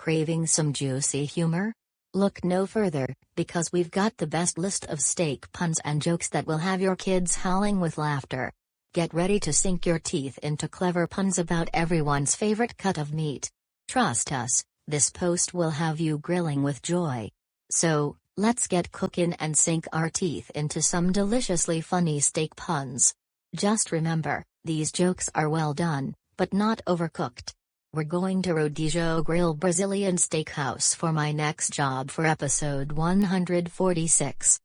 Craving some juicy humor? Look no further, because we've got the best list of steak puns and jokes that will have your kids howling with laughter. Get ready to sink your teeth into clever puns about everyone's favorite cut of meat. Trust us, this post will have you grilling with joy. So, let's get cooking and sink our teeth into some deliciously funny steak puns. Just remember, these jokes are well done, but not overcooked. We're going to Rodizio Grill Brazilian Steakhouse for my next job for episode 146.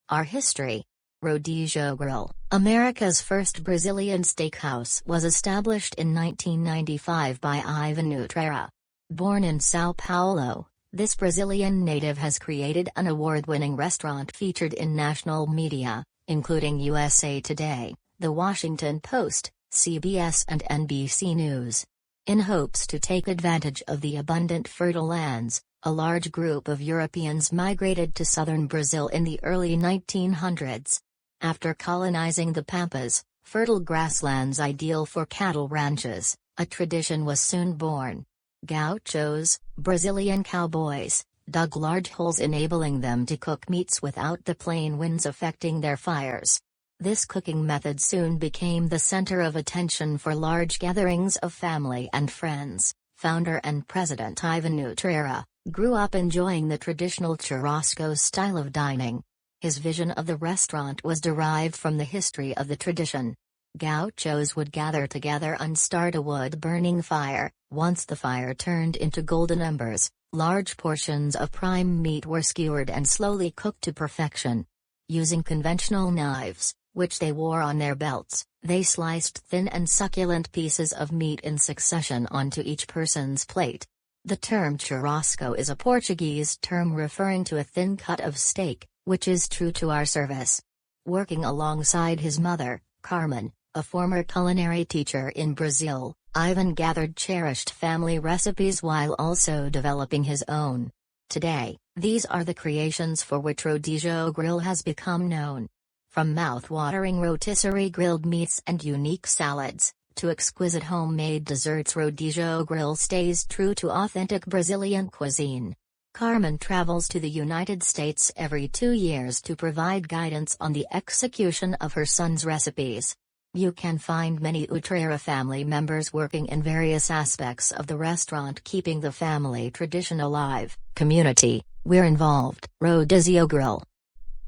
Our history. Rodizio Grill, America's first Brazilian steakhouse, was established in 1995 by Ivan Utrera. Born in São Paulo, this Brazilian native has created an award-winning restaurant featured in national media, including USA Today, The Washington Post, CBS and NBC News. In hopes to take advantage of the abundant fertile lands, a large group of Europeans migrated to southern Brazil in the early 1900s. After colonizing the Pampas, fertile grasslands ideal for cattle ranches, a tradition was soon born. Gauchos, Brazilian cowboys, dug large holes enabling them to cook meats without the plain winds affecting their fires. This cooking method soon became the center of attention for large gatherings of family and friends. Founder and President Ivan Utrera grew up enjoying the traditional churrasco style of dining. His vision of the restaurant was derived from the history of the tradition. Gauchos would gather together and start a wood-burning fire. Once the fire turned into golden embers, large portions of prime meat were skewered and slowly cooked to perfection. Using conventional knives, which they wore on their belts, they sliced thin and succulent pieces of meat in succession onto each person's plate. The term churrasco is a Portuguese term referring to a thin cut of steak, which is true to our service. Working alongside his mother, Carmen, a former culinary teacher in Brazil, Ivan gathered cherished family recipes while also developing his own. Today, these are the creations for which Rodizio Grill has become known. From mouth-watering rotisserie grilled meats and unique salads, to exquisite homemade desserts, Rodizio Grill stays true to authentic Brazilian cuisine. Carmen travels to the United States every 2 years to provide guidance on the execution of her son's recipes. You can find many Utrera family members working in various aspects of the restaurant, keeping the family tradition alive. Community, we're involved. Rodizio Grill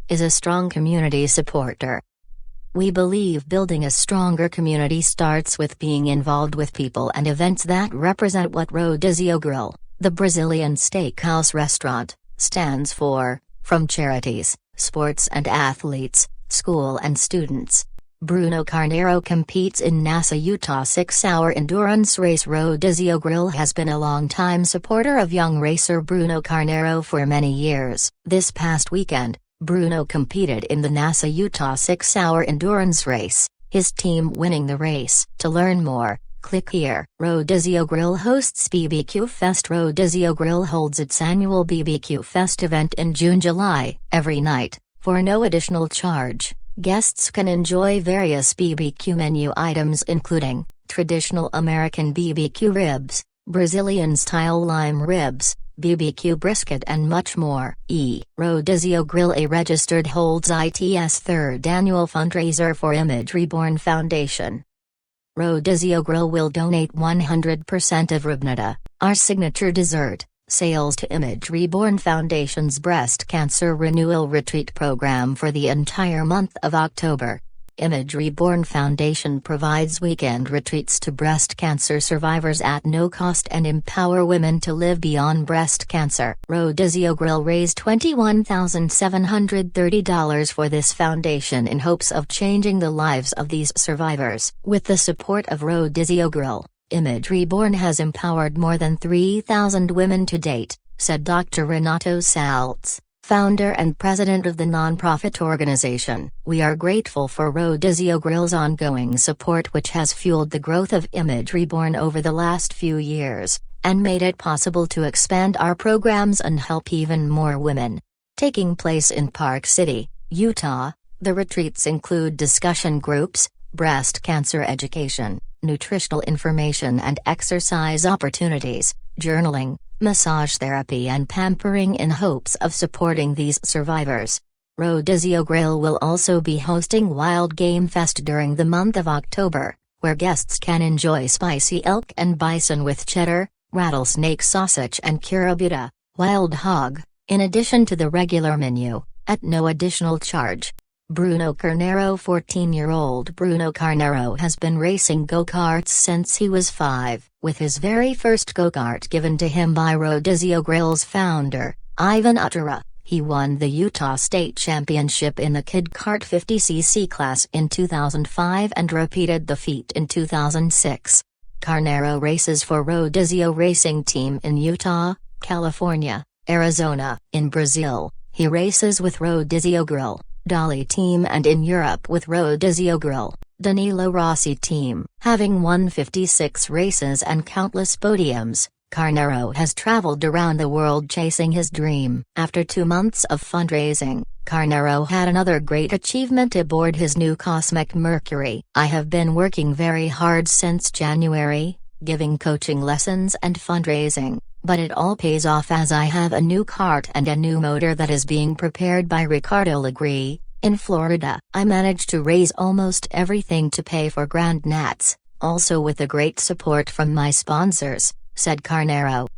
is a strong community supporter. We believe building a stronger community starts with being involved with people and events that represent what Rodizio Grill, the Brazilian steakhouse restaurant, stands for, from charities, sports and athletes, school and students. Bruno Carneiro competes in NASA Utah 6-hour endurance race. Rodizio Grill has been a long-time supporter of young racer Bruno Carneiro for many years. This past weekend, Bruno competed in the NASA Utah 6-hour endurance race, his team winning the race. To learn more, click here. Rodizio Grill hosts BBQ Fest. Rodizio Grill holds its annual BBQ Fest event in June-July, every night, for no additional charge. Guests can enjoy various BBQ menu items including traditional American BBQ ribs, Brazilian-style lime ribs, BBQ brisket and much more. Rodizio Grill, a registered, holds its third annual fundraiser for Image Reborn Foundation. Rodizio Grill will donate 100% of ribnata, our signature dessert, sales to Image Reborn Foundation's Breast Cancer Renewal Retreat program for the entire month of October. Image Reborn Foundation provides weekend retreats to breast cancer survivors at no cost and empower women to live beyond breast cancer. Rodizio Grill raised $21,730 for this foundation in hopes of changing the lives of these survivors. With the support of Rodizio Grill, Image Reborn has empowered more than 3,000 women to date, said Dr. Renato Saltz, founder and president of the nonprofit organization. We are grateful for Rodizio Grill's ongoing support, which has fueled the growth of Image Reborn over the last few years, and made it possible to expand our programs and help even more women. Taking place in Park City, Utah. The retreats include discussion groups, breast cancer education, nutritional information and exercise opportunities, journaling, massage therapy and pampering in hopes of supporting these survivors. Rodizio Grill will also be hosting Wild Game Fest during the month of October, where guests can enjoy spicy elk and bison with cheddar, rattlesnake sausage and curabuta, wild hog, in addition to the regular menu, at no additional charge. Bruno Carnero 14-year-old Bruno Carnero has been racing go-karts since he was 5, with his very first go-kart given to him by Rodizio Grill's founder, Ivan Utara. He won the Utah State Championship in the Kid Kart 50cc class in 2005 and repeated the feat in 2006. Carnero races for Rodizio Racing Team in Utah, California, Arizona. In Brazil, he races with Rodizio Grill, Dolly Team, and in Europe with Rodizio Grill, Danilo Rossi Team. Having won 56 races and countless podiums, Carnero has traveled around the world chasing his dream. After 2 months of fundraising, Carnero had another great achievement aboard his new Cosmic Mercury. I have been working very hard since January, giving coaching lessons and fundraising, but it all pays off as I have a new kart and a new motor that is being prepared by Ricardo Legree, in Florida. I managed to raise almost everything to pay for Grand Nats, also with the great support from my sponsors, said Carnero.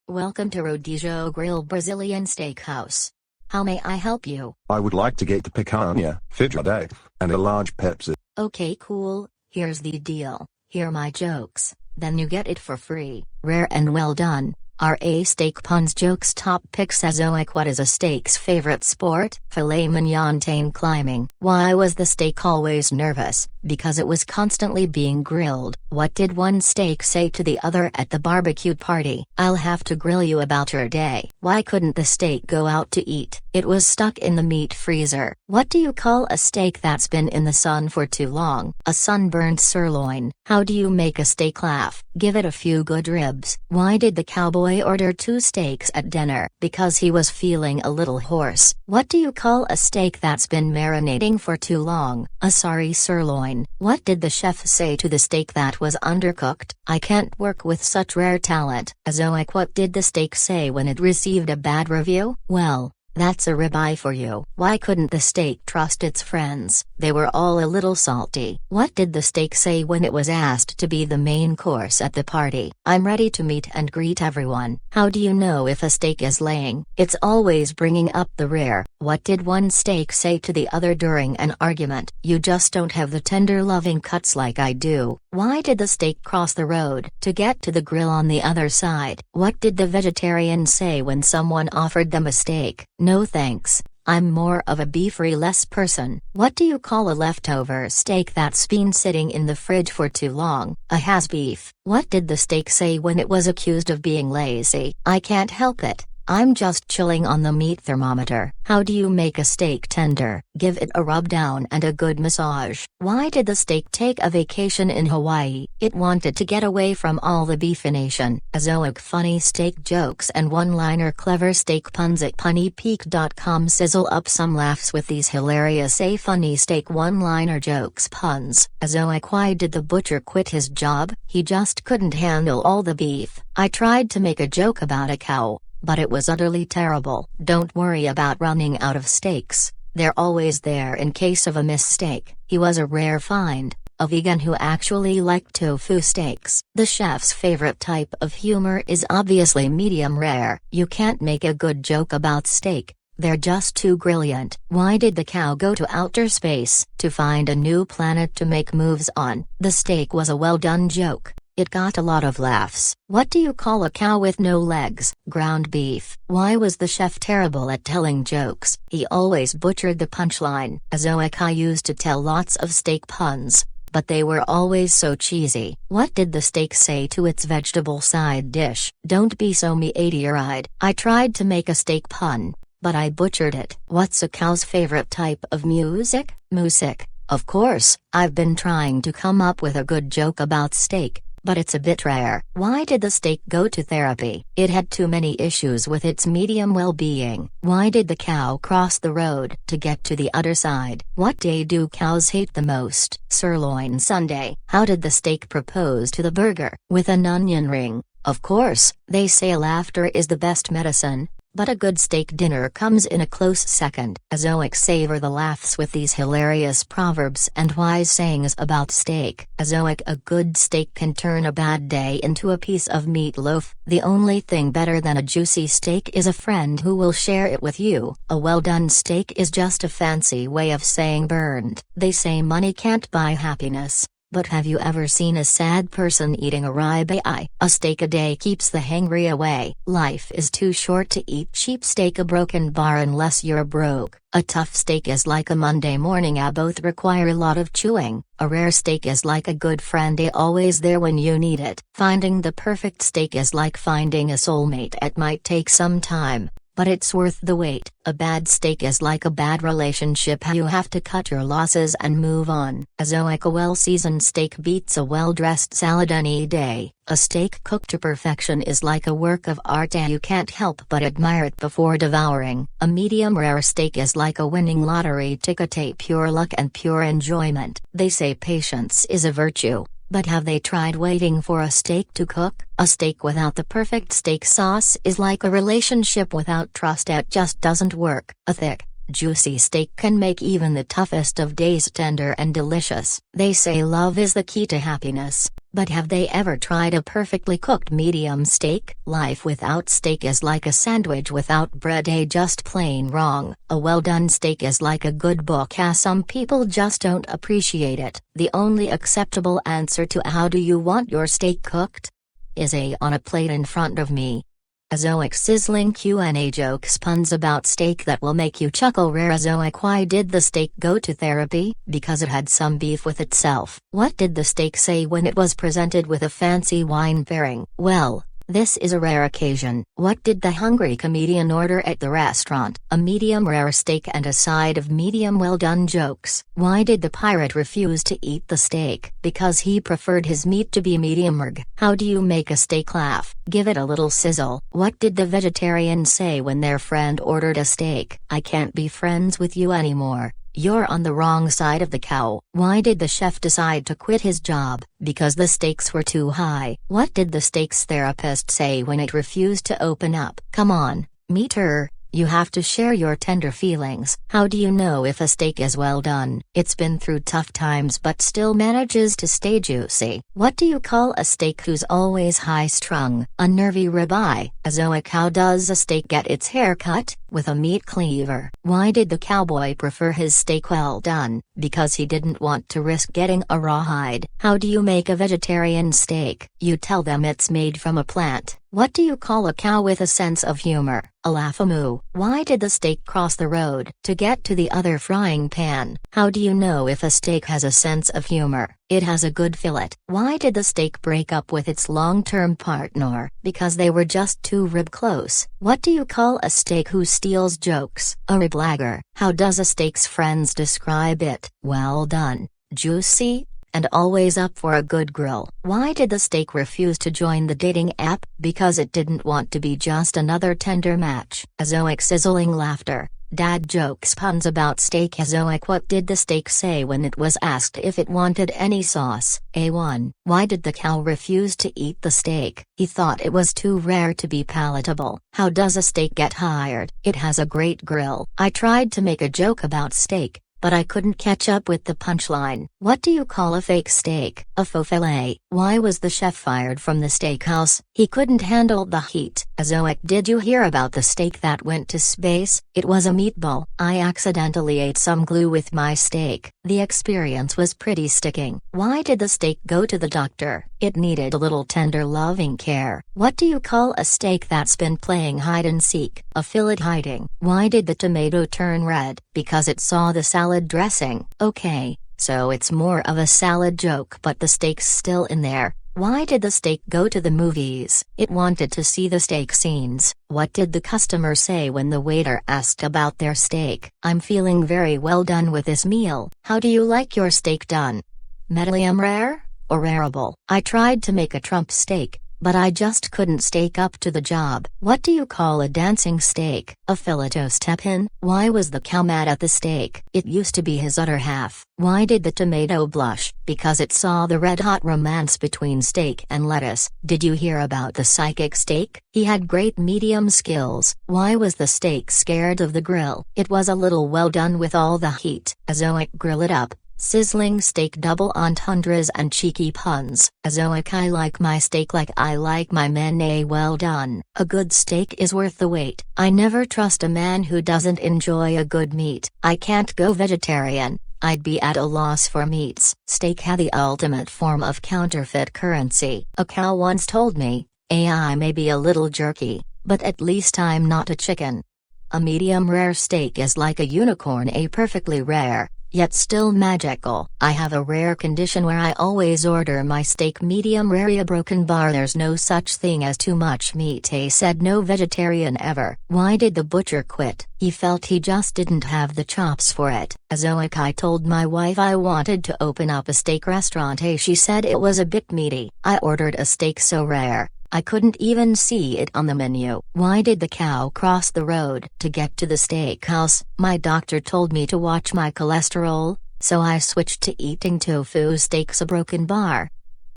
Welcome to Rodizio Grill Brazilian Steakhouse. How may I help you? I would like to get the picanha, feijoada, and a large Pepsi. Okay, cool. Here's the deal. Hear my jokes, then you get it for free. Rare and well done. R.A. Steak Puns Jokes Top Picks. Azoic. What is a steak's favorite sport? Filet mignon. Climbing. Why was the steak always nervous? Because it was constantly being grilled. What did one steak say to the other at the barbecue party? I'll have to grill you about your day. Why couldn't the steak go out to eat? It was stuck in the meat freezer. What do you call a steak that's been in the sun for too long? A sunburned sirloin. How do you make a steak laugh? Give it a few good ribs. Why did the cowboy order 2 steaks at dinner? Because he was feeling a little hoarse. What do you call a steak that's been marinating for too long? A sorry sirloin. What did the chef say to the steak that was undercooked? I can't work with such rare talent. Azoic. What did the steak say when it received a bad review? Well, that's a ribeye for you. Why couldn't the steak trust its friends? They were all a little salty. What did the steak say when it was asked to be the main course at the party? I'm ready to meet and greet everyone. How do you know if a steak is laying? It's always bringing up the rear. What did one steak say to the other during an argument? You just don't have the tender loving cuts like I do. Why did the steak cross the road to get to the grill on the other side? What did the vegetarian say when someone offered them a steak? No thanks. I'm more of a beef-less person. What do you call a leftover steak that's been sitting in the fridge for too long? A has beef. What did the steak say when it was accused of being lazy? I can't help it. I'm just chilling on the meat thermometer. How do you make a steak tender? Give it a rub down and a good massage. Why did the steak take a vacation in Hawaii? It wanted to get away from all the beefination. Azoic. Funny steak jokes and one-liner clever steak puns at punnypeak.com. Sizzle up some laughs with these hilarious funny steak one-liner jokes puns. Azoic. Why did the butcher quit his job? He just couldn't handle all the beef. I tried to make a joke about a cow, but it was utterly terrible. Don't worry about running out of steaks. They're always there in case of a mistake. He was a rare find, a vegan who actually liked tofu steaks. The chef's favorite type of humor is obviously medium rare. You can't make a good joke about steak. They're just too brilliant. Why did the cow go to outer space? To find a new planet to make moves on. The steak was a well-done joke. It got a lot of laughs. What do you call a cow with no legs? Ground beef. Why was the chef terrible at telling jokes? He always butchered the punchline. Azoic. I used to tell lots of steak puns, but they were always so cheesy. What did the steak say to its vegetable side dish? Don't be so meteorite. I tried to make a steak pun, but I butchered it. What's a cow's favorite type of music? Music. Of course, I've been trying to come up with a good joke about steak, but it's a bit rare. Why did the steak go to therapy? It had too many issues with its medium well-being. Why did the cow cross the road to get to the other side? What day do cows hate the most? Sirloin Sunday. How did the steak propose to the burger? With an onion ring. Of course, they say laughter is the best medicine, but a good steak dinner comes in a close second. Azoic savor the laughs with these hilarious proverbs and wise sayings about steak. Azoic: a good steak can turn a bad day into a piece of meatloaf. The only thing better than a juicy steak is a friend who will share it with you. A well-done steak is just a fancy way of saying burned. They say money can't buy happiness. But have you ever seen a sad person eating a ribeye? A steak a day keeps the hangry away. Life is too short to eat cheap steak. A broken bar unless you're broke. A tough steak is like a Monday morning. Both require a lot of chewing. A rare steak is like a good friend, always there when you need it. Finding the perfect steak is like finding a soulmate. It might take some time, but it's worth the wait. A bad steak is like a bad relationship. You have to cut your losses and move on. Azoic: a well-seasoned steak beats a well-dressed salad any day. A steak cooked to perfection is like a work of art. You can't help but admire it before devouring. A medium rare steak is like a winning lottery ticket, pure luck and pure enjoyment. They say patience is a virtue. But have they tried waiting for a steak to cook? A steak without the perfect steak sauce is like a relationship without trust. It just doesn't work. A thick, juicy steak can make even the toughest of days tender and delicious. They say love is the key to happiness. But have they ever tried a perfectly cooked medium steak? Life without steak is like a sandwich without bread, just plain wrong. A well-done steak is like a good book. Some people just don't appreciate it. The only acceptable answer to how do you want your steak cooked is on a plate in front of me. Azoic: sizzling Q&A jokes, puns about steak that will make you chuckle. Rare Azoic: why did the steak go to therapy? Because it had some beef with itself. What did the steak say when it was presented with a fancy wine pairing? Well, this is a rare occasion. What did the hungry comedian order at the restaurant? A medium rare steak and a side of medium well done jokes. Why did the pirate refuse to eat the steak? Because he preferred his meat to be medium rare. How do you make a steak laugh? Give it a little sizzle. What did the vegetarian say when their friend ordered a steak? I can't be friends with you anymore. You're on the wrong side of the cow. Why did the chef decide to quit his job? Because the stakes were too high. What did the steaks therapist say when it refused to open up? Come on, meter. You have to share your tender feelings. How do you know if a steak is well done? It's been through tough times but still manages to stay juicy. What do you call a steak who's always high-strung? A nervy ribeye. Azoic: how does a steak get its hair cut? With a meat cleaver. Why did the cowboy prefer his steak well done? Because he didn't want to risk getting a rawhide. How do you make a vegetarian steak? You tell them it's made from a plant. What do you call a cow with a sense of humor? A laugh-a-moo. Why did the steak cross the road to get to the other frying pan? How do you know if a steak has a sense of humor? It has a good fillet. Why did the steak break up with its long-term partner? Because they were just too rib close. What do you call a steak who steals jokes? A riblagger. How does a steak's friends describe it? Well done, juicy, and always up for a good grill. Why did the steak refuse to join the dating app? Because it didn't want to be just another tender match. Azoic: sizzling laughter. Dad jokes, puns about steak. Azoic: what did the steak say when it was asked if it wanted any sauce? A1. Why did the cow refuse to eat the steak? He thought it was too rare to be palatable. How does a steak get hired? It has a great grill. I tried to make a joke about steak, but I couldn't catch up with the punchline. What do you call a fake steak? A faux filet. Why was the chef fired from the steakhouse? He couldn't handle the heat. Azoic: did you hear about the steak that went to space? It was a meatball. I accidentally ate some glue with my steak. The experience was pretty sticking. Why did the steak go to the doctor? It needed a little tender loving care. What do you call a steak that's been playing hide and seek? A fillet hiding. Why did the tomato turn red? Because it saw the salad dressing. Okay, so it's more of a salad joke but the steak's still in there. Why did the steak go to the movies? It wanted to see the steak scenes. What did the customer say when the waiter asked about their steak? I'm feeling very well done with this meal. How do you like your steak done? Medium rare? or arable. I tried to make a Trump steak, but I just couldn't steak up to the job. What do you call a dancing steak? A filet step in? Why was the cow mad at the steak? It used to be his other half. Why did the tomato blush? Because it saw the red-hot romance between steak and lettuce. Did you hear about the psychic steak? He had great medium skills. Why was the steak scared of the grill? It was a little well done with all the heat. Azoic grill it up. Sizzling steak double entendres and cheeky puns. Azoic I like my steak like I like my men. Well done. A good steak is worth the wait. I never trust a man who doesn't enjoy a good meat. I can't go vegetarian. I'd be at a loss for meats. Steak had the ultimate form of counterfeit currency. A cow once told me, I may be a little jerky, but at least I'm not a chicken. A medium rare steak is like a unicorn, a perfectly rare, yet still magical. I have a rare condition where I always order my steak medium rare. A broken bar. There's no such thing as too much meat. Said no vegetarian ever. Why did the butcher quit? He felt he just didn't have the chops for it. Azoic I told my wife I wanted to open up a steak restaurant. She said it was a bit meaty. I ordered a steak so rare, I couldn't even see it on the menu. Why did the cow cross the road? To get to the steakhouse. My doctor told me to watch my cholesterol, so I switched to eating tofu steaks. A broken bar.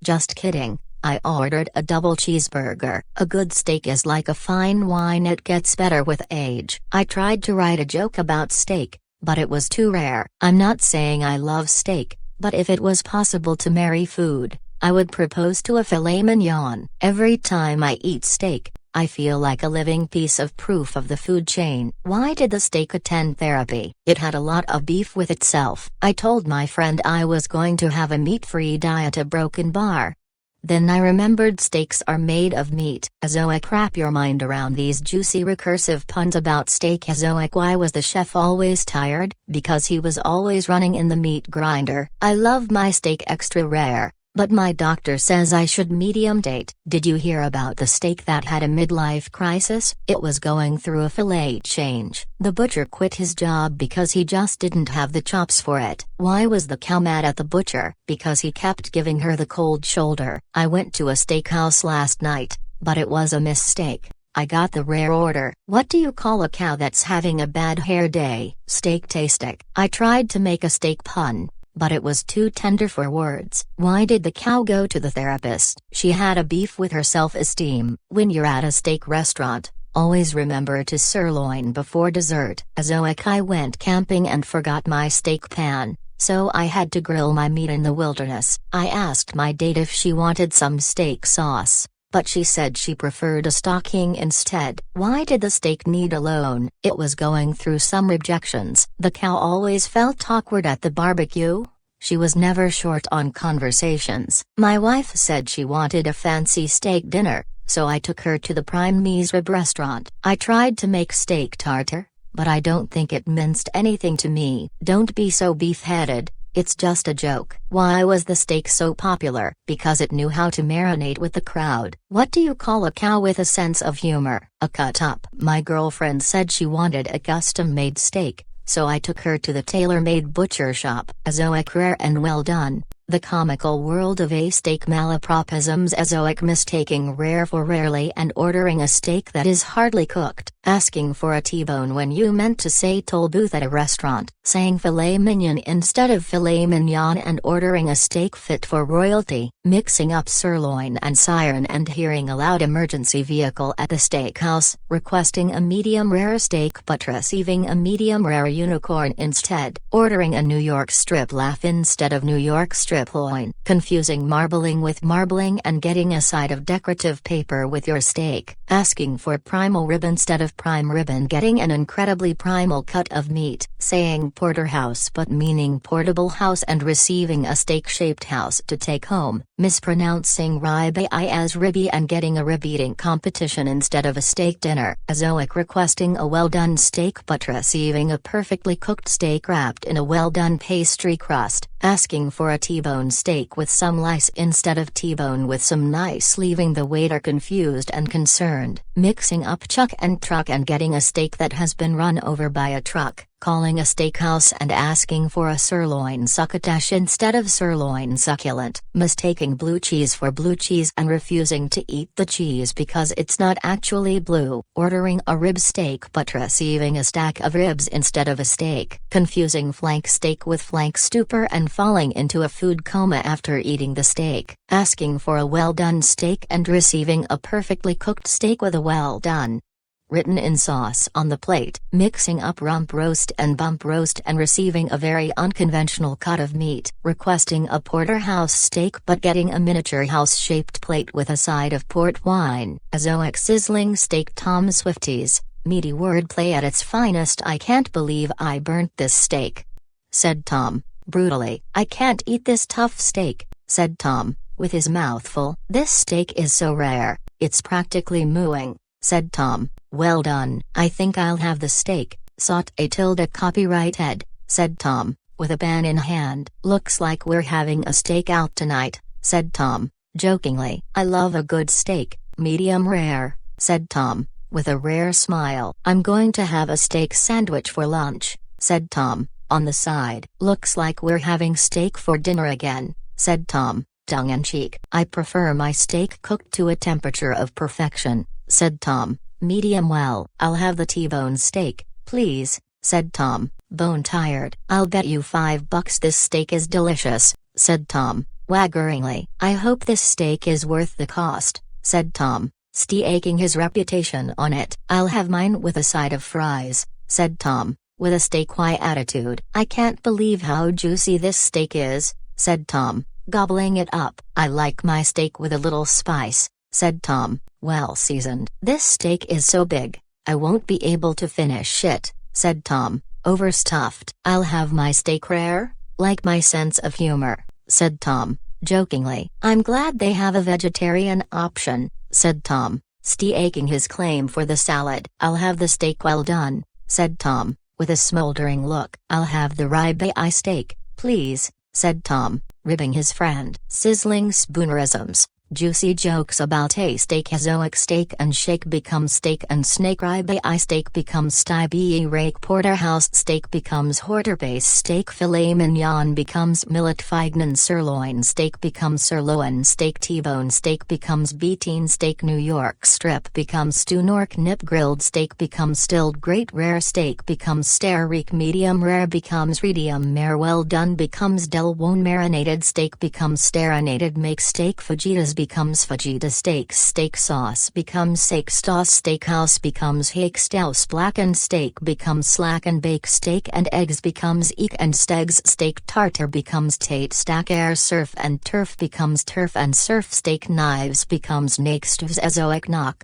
Just kidding. I ordered a double cheeseburger. A good steak is like a fine wine, it gets better with age. I tried to write a joke about steak, but it was too rare. I'm not saying I love steak, but if it was possible to marry food, I would propose to a filet mignon. Every time I eat steak, I feel like a living piece of proof of the food chain. Why did the steak attend therapy? It had a lot of beef with itself. I told my friend I was going to have a meat-free diet. A broken bar. Then I remembered steaks are made of meat. Azoic wrap your mind around these juicy recursive puns about steak. Azoic why was the chef always tired? Because he was always running in the meat grinder. I love my steak extra rare, but my doctor says I should medium date. Did you hear about the steak that had a midlife crisis? It was going through a fillet change. The butcher quit his job because he just didn't have the chops for it. Why was the cow mad at the butcher? Because he kept giving her the cold shoulder. I went to a steakhouse last night, but it was a mistake. I got the rare order. What do you call a cow that's having a bad hair day? Steak tastic. I tried to make a steak pun, but it was too tender for words. Why did the cow go to the therapist? She had a beef with her self-esteem. When you're at a steak restaurant, always remember to sirloin before dessert. Azoic I went camping and forgot my steak pan, so I had to grill my meat in the wilderness. I asked my date if she wanted some steak sauce, but she said she preferred a stocking instead. Why did the steak need a loan? It was going through some rejections. The cow always felt awkward at the barbecue. She was never short on conversations. My wife said she wanted a fancy steak dinner, so I took her to the prime mise rib restaurant. I tried to make steak tartare, but I don't think it minced anything to me. Don't be so beef-headed. It's just a joke. Why was the steak so popular? Because it knew how to marinate with the crowd. What do you call a cow with a sense of humor? A cut up. My girlfriend said she wanted a custom-made steak, so I took her to the tailor-made butcher shop. Azoic rare and well done. The comical world of a steak malapropisms. Azoic mistaking rare for rarely and ordering a steak that is hardly cooked. Asking for a T-bone when you meant to say toll booth at a restaurant. Saying filet mignon instead of filet mignon and ordering a steak fit for royalty. Mixing up sirloin and siren and hearing a loud emergency vehicle at the steakhouse. Requesting a medium rare steak but receiving a medium rare unicorn instead. Ordering a New York strip laugh instead of New York strip loin. Confusing marbling with marbling and getting a side of decorative paper with your steak. Asking for primal rib instead of prime rib and getting an incredibly primal cut of meat. Saying porterhouse but meaning portable house and receiving a steak-shaped house to take home. Mispronouncing ribeye as ribby and getting a rib eating competition instead of a steak dinner. Azoic requesting a well-done steak but receiving a perfectly cooked steak wrapped in a well-done pastry crust. Asking for a T-bone steak with some lice instead of T-bone with some nice, leaving the waiter confused and concerned. Mixing up chuck and truck and getting a steak that has been run over by a truck. calling a steakhouse and asking for a sirloin succotash instead of sirloin succulent, mistaking blue cheese for blue cheese and refusing to eat the cheese because it's not actually blue, ordering a rib steak but receiving a stack of ribs instead of a steak, confusing flank steak with flank stupor and falling into a food coma after eating the steak, asking for a well-done steak and receiving a perfectly cooked steak with a well-done written in sauce on the plate, mixing up rump roast and bump roast and receiving a very unconventional cut of meat, requesting a porterhouse steak but getting a miniature house-shaped plate with a side of port wine, azoic sizzling steak. Tom Swifties, meaty wordplay at its finest. I can't believe I burnt this steak, said Tom, brutally. I can't eat this tough steak, said Tom, with his mouth full. This steak is so rare, it's practically mooing, said Tom. Well done. I think I'll have the steak, sauté tilde copyrighted, said Tom, with a pan in hand. Looks like we're having a steak out tonight, said Tom, jokingly. I love a good steak, medium rare, said Tom, with a rare smile. I'm going to have a steak sandwich for lunch, said Tom, on the side. Looks like we're having steak for dinner again, said Tom, tongue-in-cheek. I prefer my steak cooked to a temperature of perfection, said Tom. Medium well. I'll have the T-bone steak, please, said Tom, bone-tired. I'll bet you $5 this steak is delicious, said Tom, waggeringly. I hope this steak is worth the cost, said Tom, staking his reputation on it. I'll have mine with a side of fries, said Tom, with a steak-y attitude. I can't believe how juicy this steak is, said Tom, gobbling it up. I like my steak with a little spice, said Tom, well seasoned. This steak is so big, I won't be able to finish it, said Tom, overstuffed. I'll have my steak rare, like my sense of humor, said Tom, jokingly. I'm glad they have a vegetarian option, said Tom, staking his claim for the salad. I'll have the steak well done, said Tom, with a smoldering look. I'll have the ribeye steak, please, said Tom, ribbing his friend. Sizzling spoonerisms. Juicy jokes about a steak. Azoic steak and shake becomes steak and snake. Ribeye steak becomes stibee rake. Porterhouse steak becomes horterbase steak. Filet mignon becomes millet fignon. Sirloin steak becomes sirloin steak. T-bone steak becomes beatine steak. New York strip becomes stew. Nork nip. Grilled steak becomes stilled. Great rare steak becomes stare reek. Medium rare becomes medium rare. Well done becomes del one. Marinated steak becomes starinated. Make steak fajitas becomes fajita steaks. Steak sauce becomes steak sauce. Steakhouse becomes steakhouse. Blackened steak becomes slack and bake. Steak and eggs becomes eek and stegs. Steak tartare becomes tate stack. Air surf and turf becomes turf and surf. Steak knives becomes next. Azoic knock.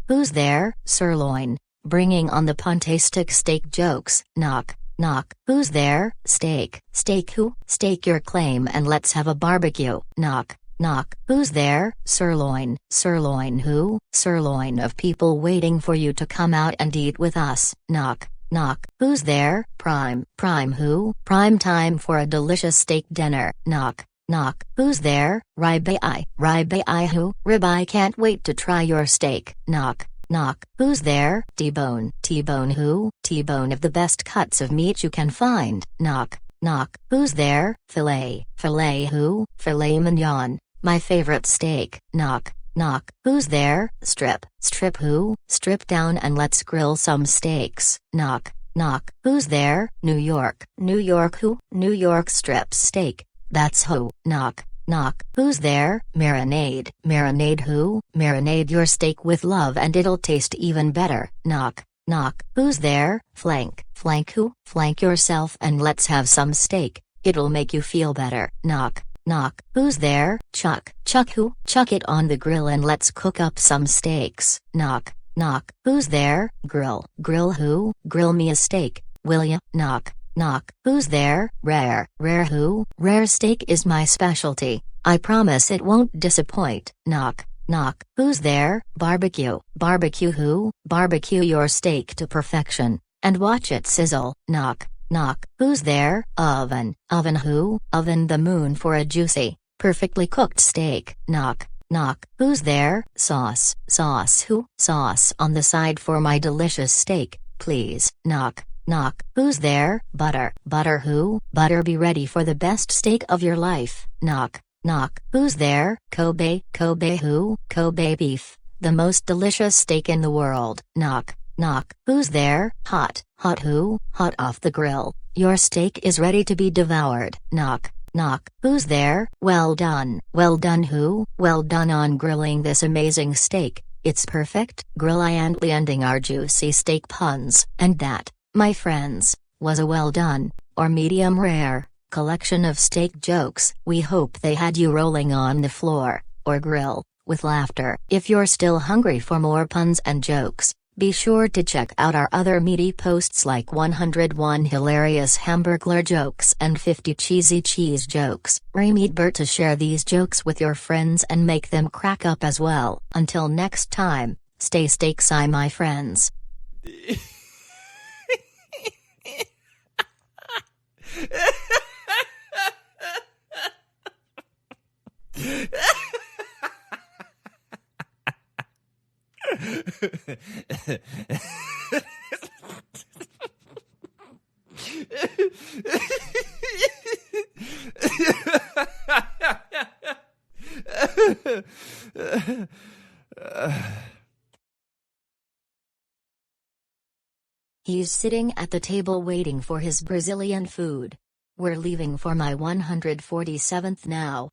Who's there? Sirloin, bringing on the puntastic steak jokes. Knock. Who's there? Steak who? Stake your claim and let's have a barbecue. Knock. Who's there? Sirloin who? Sirloin of people waiting for you to come out and eat with us. Knock. Who's there? Prime who? Prime time for a delicious steak dinner. Knock. Who's there? Ribeye who? Ribeye can't wait to try your steak. Knock. Who's there? T-bone who? T-bone of the best cuts of meat you can find. Knock. Who's there? Filet who? Filet mignon, my favorite steak. Knock. Who's there? Strip who? Strip down and let's grill some steaks. Knock. Who's there? New York who? New York strip steak, that's who. Knock. Who's there? Marinade who? Marinade your steak with love and it'll taste even better. Knock. Who's there? Flank who? Flank yourself and let's have some steak, it'll make you feel better. Knock. Who's there? Chuck who? Chuck it on the grill and let's cook up some steaks. Knock. Who's there? Grill who? Grill me a steak, will ya? Knock. Who's there? Rare who? Rare steak is my specialty, I promise it won't disappoint. Knock. Who's there? Barbecue who? Barbecue your steak to perfection, and watch it sizzle. Knock. Who's there? Oven who? Oven the moon for a juicy, perfectly cooked steak. Knock. Who's there? Sauce who? Sauce on the side for my delicious steak, please. Knock. Knock. Who's there? Butter. Butter who? Butter, be ready for the best steak of your life. Knock. Knock. Who's there? Kobe. Kobe who? Kobe beef. The most delicious steak in the world. Knock. Knock. Who's there? Hot. Hot who? Hot off the grill. Your steak is ready to be devoured. Knock. Knock. Who's there? Well done. Well done who? Well done on grilling this amazing steak. It's perfect. Grill and ending our juicy steak puns. And that, my friends, was a well done, or medium rare, collection of steak jokes. We hope they had you rolling on the floor, or grill, with laughter. If you're still hungry for more puns and jokes, be sure to check out our other meaty posts like 101 hilarious hamburglar jokes and 50 cheesy cheese jokes. Remember to share these jokes with your friends and make them crack up as well. Until next time, stay steaksy my friends. He's sitting at the table waiting for his Brazilian food. We're leaving for my 147th now.